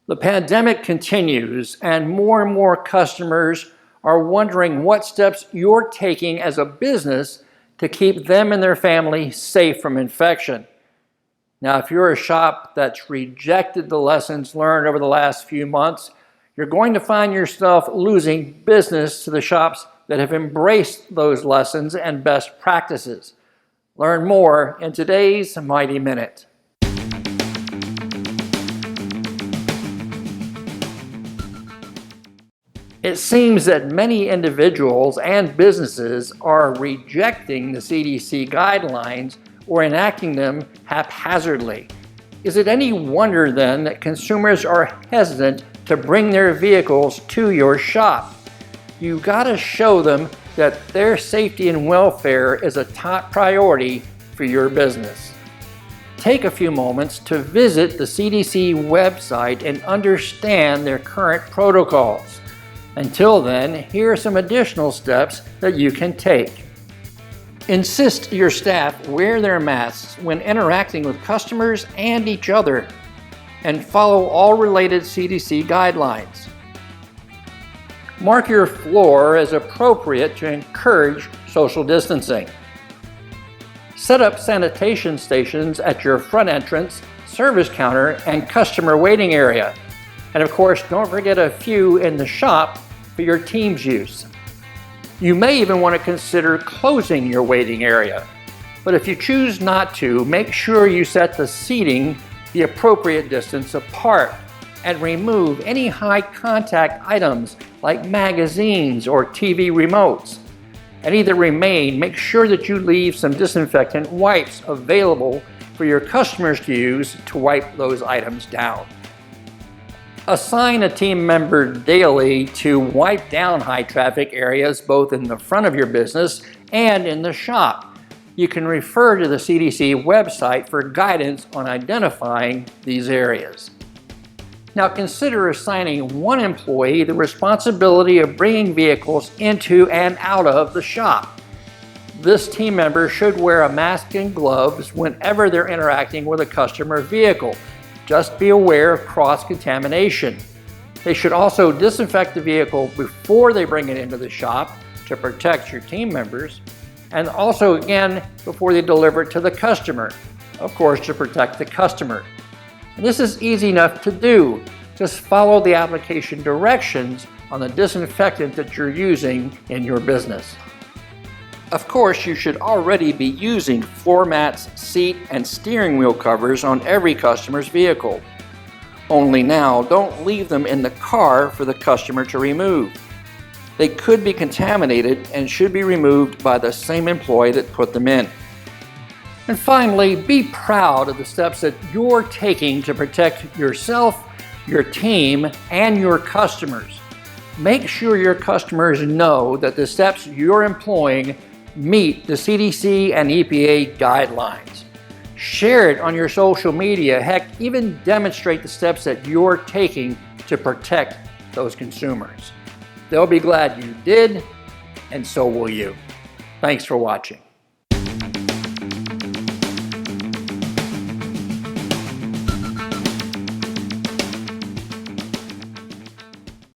The pandemic continues, and more customers are wondering what steps you're taking as a business to keep them and their family safe from infection. Now, if you're a shop that's rejected the lessons learned over the last few months, you're going to find yourself losing business to the shops that have embraced those lessons and best practices. Learn more in today's Mighty Minute. It seems that many individuals and businesses are rejecting the CDC guidelines or enacting them haphazardly. Is it any wonder then that consumers are hesitant to bring their vehicles to your shop? You gotta show them that their safety and welfare is a top priority for your business. Take a few moments to visit the CDC website and understand their current protocols. Until then, here are some additional steps that you can take. Insist your staff wear their masks when interacting with customers and each other, and follow all related CDC guidelines. Mark your floor as appropriate to encourage social distancing. Set up sanitation stations at your front entrance, service counter, and customer waiting area. And of course, don't forget a few in the shop for your team's use. You may even want to consider closing your waiting area. But if you choose not to, make sure you set the seating the appropriate distance apart and remove any high contact items like magazines or TV remotes. And either make sure that you leave some disinfectant wipes available for your customers to use to wipe those items down. Assign a team member daily to wipe down high traffic areas both in the front of your business and in the shop. You can refer to the CDC website for guidance on identifying these areas. Now consider assigning one employee the responsibility of bringing vehicles into and out of the shop. This team member should wear a mask and gloves whenever they're interacting with a customer vehicle. Just be aware of cross-contamination. They should also disinfect the vehicle before they bring it into the shop to protect your team members, and also again before they deliver it to the customer, of course to protect the customer. And this is easy enough to do. Just follow the application directions on the disinfectant that you're using in your business. Of course, you should already be using floor mats, seat, and steering wheel covers on every customer's vehicle. Only now, don't leave them in the car for the customer to remove. They could be contaminated and should be removed by the same employee that put them in. And finally, be proud of the steps that you're taking to protect yourself, your team, and your customers. Make sure your customers know that the steps you're employing meet the CDC and EPA guidelines. Share it on your social media. Heck, even demonstrate the steps that you're taking to protect those consumers. They'll be glad you did, and so will you. Thanks for watching.